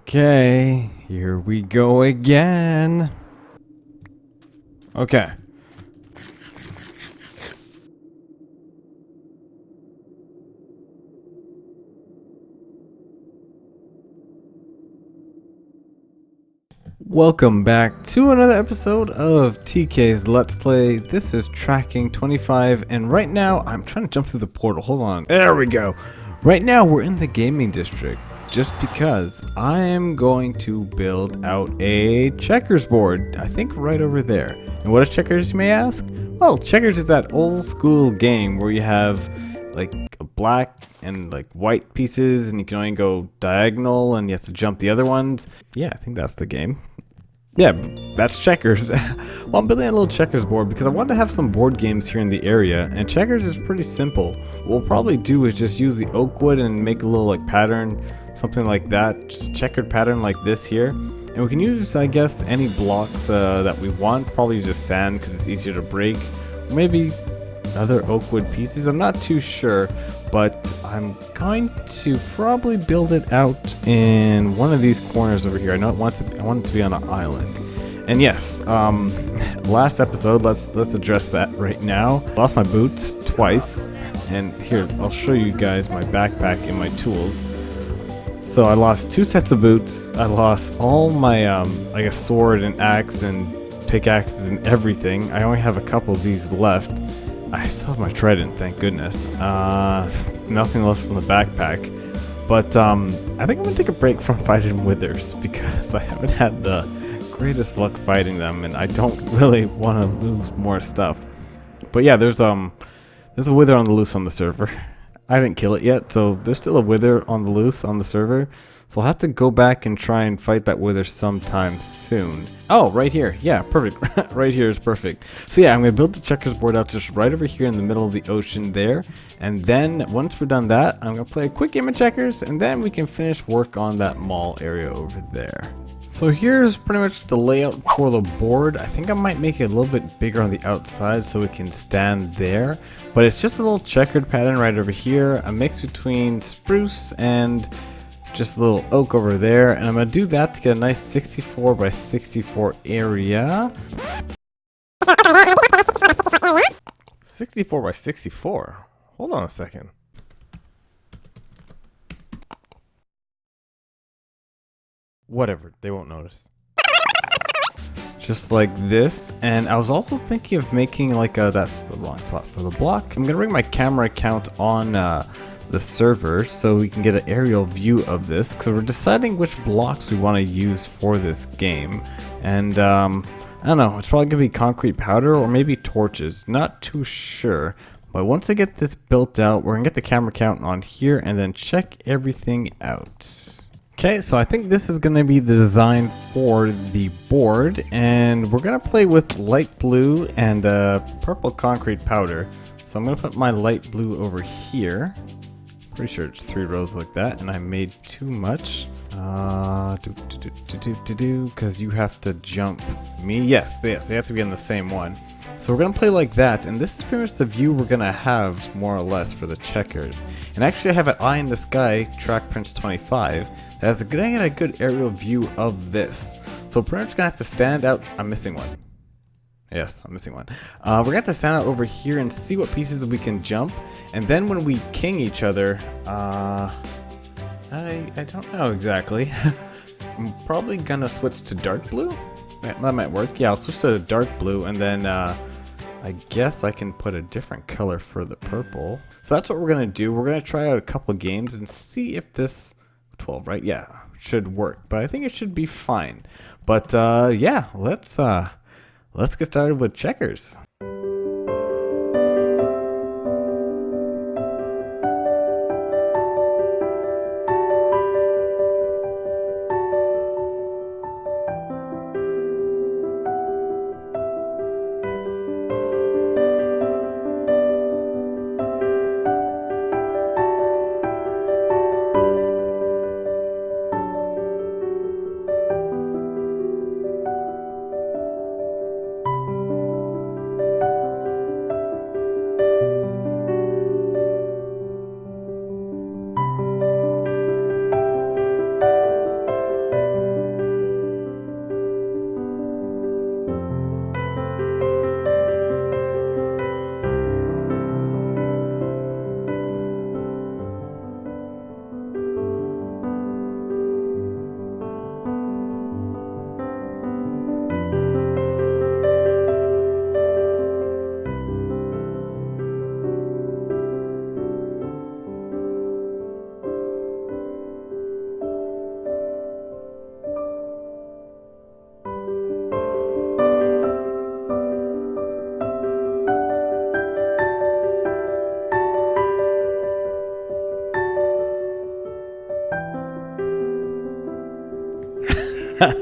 Okay, here we go again. Okay. Welcome back to another episode of TK's Let's Play. This is Tracking 25, and right now I'm trying to jump through the portal. Hold on. There we go. Right now we're in the gaming district, just because I am going to build out a checkers board. I think right over there. And what is checkers, you may ask? Well, checkers is that old school game where you have like black and like white pieces, and you can only go diagonal, and you have to jump the other ones. Yeah, I think that's the game. Yeah, that's checkers. Well, I'm building a little checkers board because I wanted to have some board games here in the area, and checkers is pretty simple. What we'll probably do is just use the oak wood and make a little like pattern, something like that, just checkered pattern like this here. And we can use, I guess, any blocks that we want, probably just sand because it's easier to break. Maybe other oak wood pieces, I'm not too sure, but I'm going to probably build it out in one of these corners over here. I know I want it to be on an island. And yes, last episode, let's address that right now. Lost my boots twice, and here I'll show you guys my backpack and my tools. So I lost 2 sets of boots. I lost all my I guess sword and axe and pickaxes and everything. I only have a couple of these left. I still have my trident, thank goodness. Nothing left from the backpack. But I think I'm gonna take a break from fighting withers because I haven't had the greatest luck fighting them, and I don't really want to lose more stuff. But yeah, there's a wither on the loose on the server. I didn't kill it yet, so there's still a wither on the loose on the server. So I'll have to go back and try and fight that wither sometime soon. Oh, right here. Yeah, perfect. Right here is perfect. So yeah, I'm going to build the checkers board out just right over here in the middle of the ocean there. And then once we're done that, I'm going to play a quick game of checkers, and then we can finish work on that mall area over there. So here's pretty much the layout for the board. I think I might make it a little bit bigger on the outside so it can stand there. But it's just a little checkered pattern right over here. A mix between spruce and just a little oak over there, and I'm going to do that to get a nice 64 by 64 area. 64 by 64? Hold on a second. Whatever, they won't notice. Just like this, and I was also thinking of making like a, that's the wrong spot for the block. I'm going to bring my camera account on the server so we can get an aerial view of this, because we're deciding which blocks we want to use for this game. And I don't know, it's probably gonna be concrete powder or maybe torches, not too sure. But once I get this built out, we're gonna get the camera count on here and then check everything out. Okay, so I think this is gonna be the design for the board, and we're gonna play with light blue and purple concrete powder. So I'm gonna put my light blue over here. Pretty sure it's 3 rows like that, and I made too much. Because you have to jump me. Yes, they have to be on the same one. So we're gonna play like that, and this is pretty much the view we're gonna have more or less for the checkers. And actually, I have an eye in the sky, track Prince 25. That's gonna get a good aerial view of this. So pretty much gonna have to stand out. I'm missing one. Yes, I'm missing one. We're gonna have to stand out over here and see what pieces we can jump, and then when we king each other, I don't know exactly. I'm probably gonna switch to dark blue. That might work. Yeah, I'll switch to dark blue, and then I guess I can put a different color for the purple. So that's what we're gonna do. We're gonna try out a couple games and see if this 12, right? Yeah, should work. But I think it should be fine. But yeah, let's get started with checkers.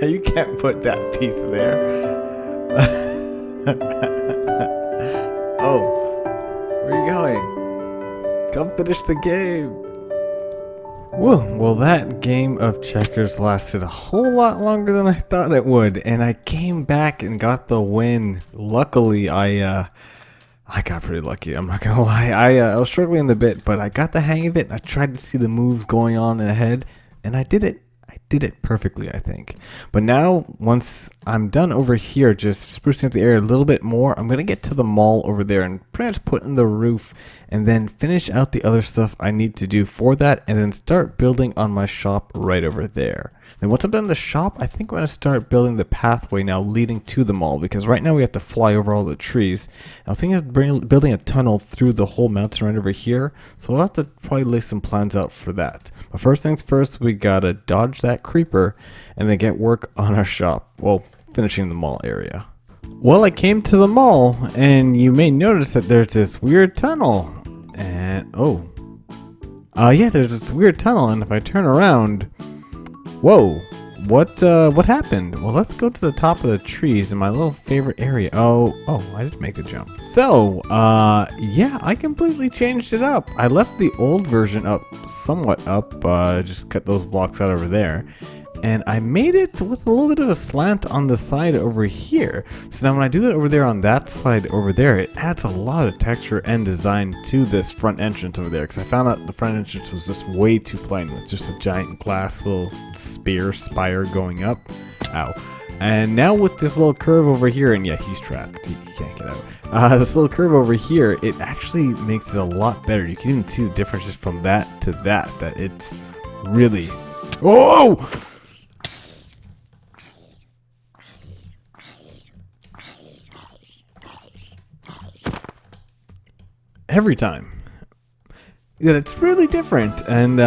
You can't put that piece there. Oh, where are you going? Come finish the game. Whoa, well that game of checkers lasted a whole lot longer than I thought it would, and I came back and got the win. Luckily, I got pretty lucky, I'm not gonna lie. I was struggling a bit, but I got the hang of it, and I tried to see the moves going on ahead, and I did it. I did it perfectly, I think. But now, once I'm done over here, just sprucing up the area a little bit more, I'm gonna get to the mall over there and pretty much put in the roof, and then finish out the other stuff I need to do for that, and then start building on my shop right over there. Then once I'm done the shop, I think I'm going to start building the pathway now leading to the mall, because right now we have to fly over all the trees. I was thinking of building a tunnel through the whole mountain right over here, so I'll have to probably lay some plans out for that. But first things first, we gotta dodge that creeper and then get work on our shop. Well, finishing the mall area. Well, I came to the mall, and you may notice that there's this weird tunnel. And, yeah, there's this weird tunnel, and if I turn around... Whoa, what happened? Well, let's go to the top of the trees in my little favorite area. Oh, I didn't make the jump. So, yeah, I completely changed it up. I left the old version up, somewhat up, just cut those blocks out over there. And I made it with a little bit of a slant on the side over here. So now when I do that over there on that side over there, it adds a lot of texture and design to this front entrance over there. Because I found out the front entrance was just way too plain. It's just a giant glass little spire going up. Ow. And now with this little curve over here, and yeah, he's trapped. He can't get out. This little curve over here, it actually makes it a lot better. You can even see the differences from that to that it's really... Oh! Every time. Yeah, it's really different, and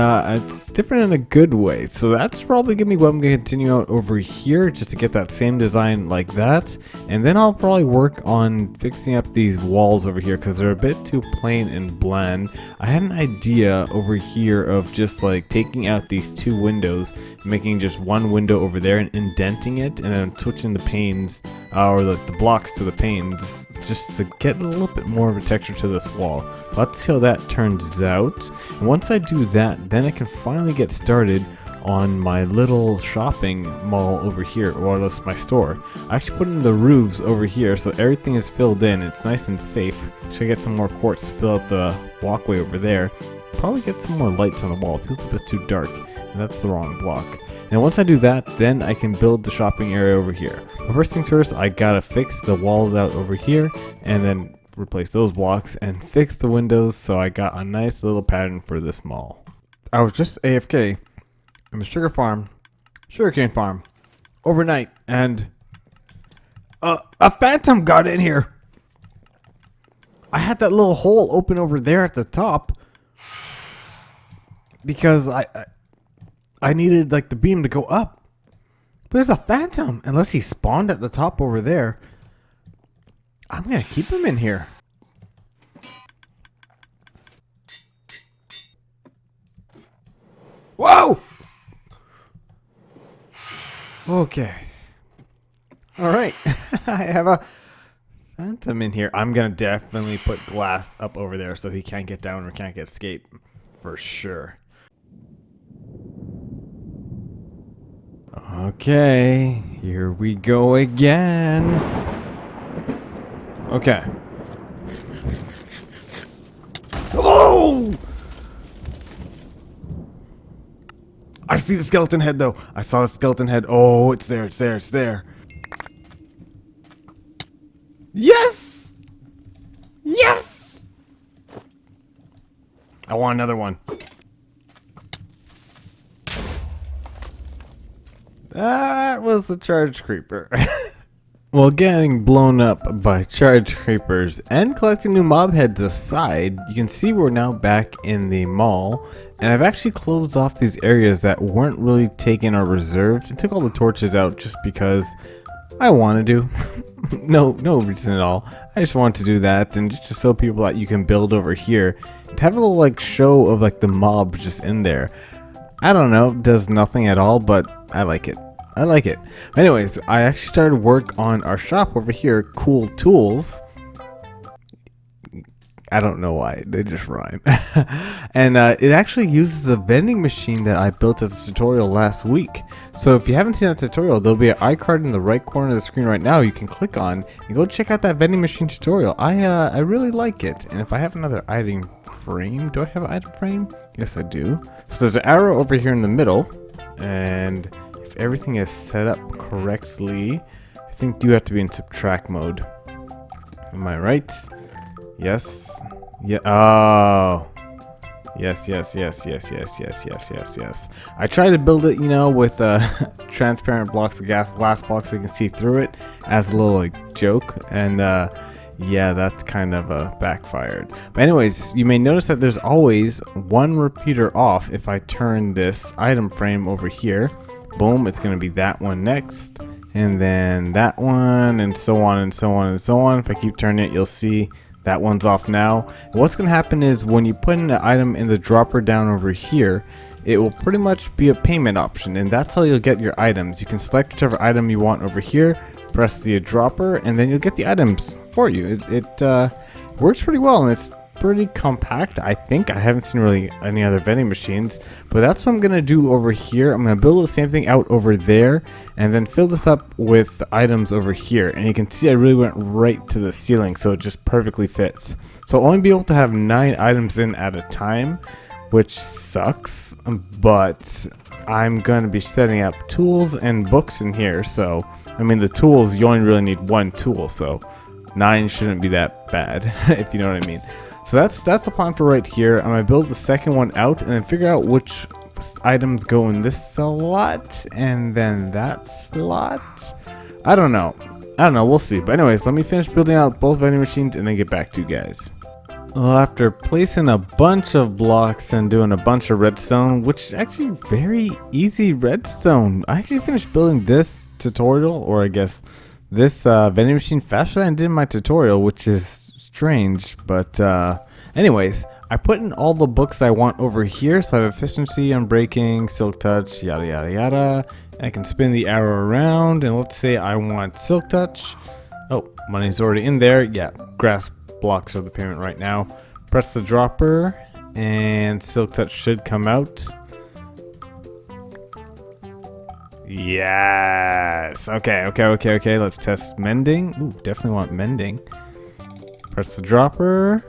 it's different in a good way. So that's probably gonna be what I'm gonna continue out over here, just to get that same design like that. And then I'll probably work on fixing up these walls over here because they're a bit too plain and bland. I had an idea over here of just like taking out these two windows, making just one window over there and indenting it, and then switching the panes or the blocks to the panes, just to get a little bit more of a texture to this wall. Let's see how that turns out. And once I do that, then I can finally get started on my little shopping mall over here, or else my store. I actually put in the roofs over here, so everything is filled in. It's nice and safe. Should get some more quartz to fill out the walkway over there. Probably get some more lights on the wall. It feels a bit too dark, and that's the wrong block. And once I do that, then I can build the shopping area over here. But first things first, I gotta fix the walls out over here, and then replace those blocks and fix the windows, so I got a nice little pattern for this mall. I was just AFK in the sugarcane farm overnight, and a phantom got in here. I had that little hole open over there at the top because I needed like the beam to go up. But there's a phantom, unless he spawned at the top over there. I'm gonna keep him in here. Whoa! Okay. Alright. I have a phantom in here. I'm gonna definitely put glass up over there so he can't get down or can't get escape. For sure. Okay. Here we go again. Okay. Oh! I see the skeleton head though. I saw the skeleton head. Oh, it's there, it's there, it's there. Yes! Yes! I want another one. That was the charge creeper. Well, getting blown up by charge creepers and collecting new mob heads aside, you can see we're now back in the mall, and I've actually closed off these areas that weren't really taken or reserved and took all the torches out just because I wanted to. no reason at all. I just wanted to do that, and just to show people that you can build over here to have a little like show of like the mob just in there. I don't know, does nothing at all, but I like it. I like it. Anyways, I actually started work on our shop over here, Cool Tools. I don't know why, they just rhyme. And it actually uses a vending machine that I built as a tutorial last week. So if you haven't seen that tutorial, there'll be an iCard in the right corner of the screen right now you can click on and go check out that vending machine tutorial. I really like it. And if I have another item frame, do I have an item frame? Yes, I do. So there's an arrow over here in the middle, and if everything is set up correctly, I think you have to be in subtract mode. Am I right? Yes. Yeah. Oh. Yes. I tried to build it, you know, with transparent blocks of glass blocks so you can see through it as a little like joke, and yeah, that's kind of backfired. But anyways, you may notice that there's always one repeater off. If I turn this item frame over here, boom, it's going to be that one next, and then that one, and so on and so on and so on. If I keep turning it, you'll see that one's off now. And what's going to happen is when you put in an item in the dropper down over here, it will pretty much be a payment option, and that's how you'll get your items. You can select whichever item you want over here, press the dropper, and then you'll get the items for you. It works pretty well, and it's pretty compact. I think I haven't seen really any other vending machines, but that's what I'm gonna do over here. I'm gonna build the same thing out over there and then fill this up with items over here, and you can see I really went right to the ceiling, so it just perfectly fits. So I'll only be able to have 9 items in at a time, which sucks, but I'm gonna be setting up tools and books in here. So I mean, the tools, you only really need 1 tool, so 9 shouldn't be that bad if you know what I mean. So that's the plan for right here. I'm gonna build the second one out and then figure out which items go in this slot and then that slot. I don't know, we'll see. But anyways, let me finish building out both vending machines and then get back to you guys. Well, after placing a bunch of blocks and doing a bunch of redstone, which is actually very easy redstone, I actually finished building this tutorial, or I guess this vending machine, faster than I did in my tutorial, which is strange. But anyways, I put in all the books I want over here. So I have efficiency, unbreaking, silk touch, yada yada yada. And I can spin the arrow around, and let's say I want silk touch. Oh, money's already in there. Yeah, grass blocks are the payment right now. Press the dropper and silk touch should come out. Yes. Okay. Let's test mending. Ooh, definitely want mending. Press the dropper.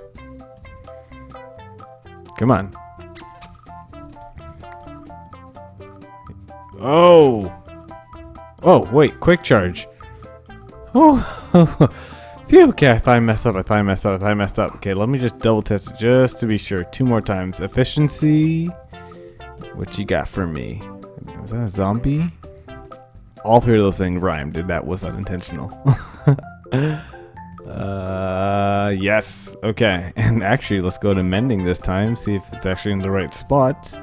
Come on. Oh, wait, quick charge. Oh, phew, okay, I thought I messed up. Okay, let me just double test it just to be sure. 2 more times. Efficiency. What you got for me? Was that a zombie? All 3 of those things rhymed, and that was unintentional. Yes. Okay, and actually, let's go to mending this time. See if it's actually in the right spot.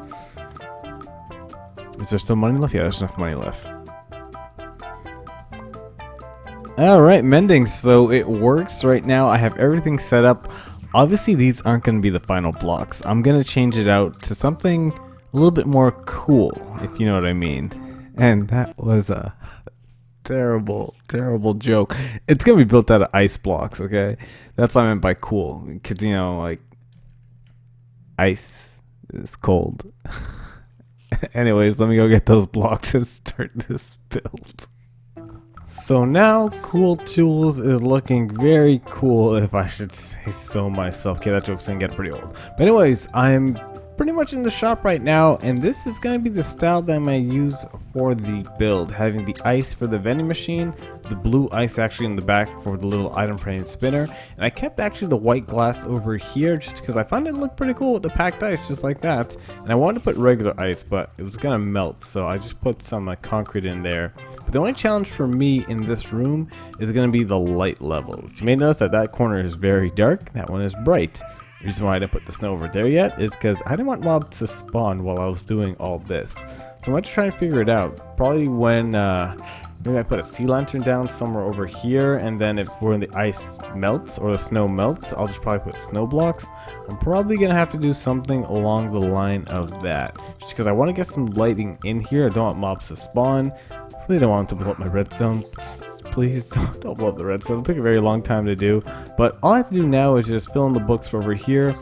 Is there still money left? Yeah, there's enough money left. Alright, mending. So it works right now. I have everything set up. Obviously, these aren't going to be the final blocks. I'm going to change it out to something a little bit more cool, if you know what I mean. And that was a terrible joke. It's going to be built out of ice blocks, okay? That's what I meant by cool. Because, you know, like, ice is cold. Anyways, let me go get those blocks and start this build. So now Cool Tools is looking very cool, if I should say so myself. Okay, that joke's gonna get pretty old. But anyways, I'm pretty much in the shop right now, and this is going to be the style that I'm going to use for the build, having the ice for the vending machine, the blue ice actually in the back for the little item frame spinner, and I kept actually the white glass over here just because I found it looked pretty cool with the packed ice just like that. And I wanted to put regular ice, but it was going to melt, so I just put some concrete in there. But the only challenge for me in this room is going to be the light levels. You may notice that that corner is very dark, that one is bright. The reason why I didn't put the snow over there yet is because I didn't want mobs to spawn while I was doing all this. So I'm going to try and figure it out. Probably when maybe I put a sea lantern down somewhere over here, and then if when the ice melts or the snow melts, I'll just probably put snow blocks. I'm probably going to have to do something along the line of that. Just because I want to get some lighting in here. I don't want mobs to spawn. Really don't want to blow up my redstone. Please don't blow up the redstone. It took a very long time to do. But all I have to do now is just fill in the books for over here.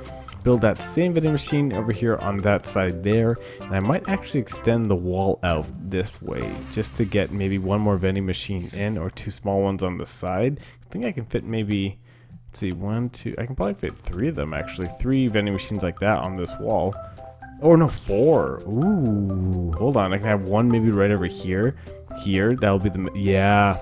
Build that same vending machine over here on that side there, and I might actually extend the wall out this way just to get maybe one more vending machine in, or two small ones on the side. I think I can fit maybe, let's see, one, two, I can probably fit three of them actually, 3 vending machines like that on this wall. Oh no, 4. Ooh, hold on, I can have one maybe right over here. That'll be the, yeah.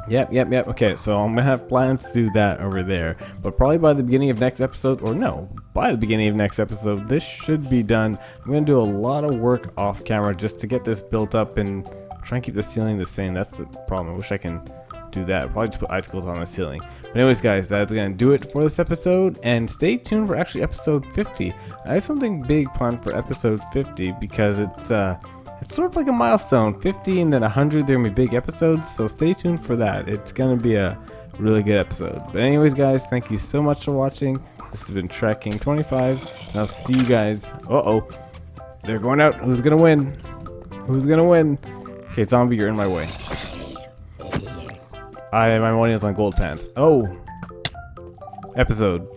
Yep. Okay, so I'm gonna have plans to do that over there, but probably by the beginning of next episode, or no, by the beginning of next episode, this should be done. I'm gonna do a lot of work off camera just to get this built up and try and keep the ceiling the same. That's the problem. I wish I can do that. I'll probably just put icicles on the ceiling. But anyways, guys, that's gonna do it for this episode, and stay tuned for actually episode 50. I have something big planned for episode 50 because it's sort of like a milestone. 50 and then 100, they're gonna be big episodes, so stay tuned for that. It's gonna be a really good episode. But anyways, guys, thank you so much for watching. This has been Tracking 25, and I'll see you guys. They're going out. Who's gonna win? Okay, zombie, you're in my way. My money is on gold pants. Episode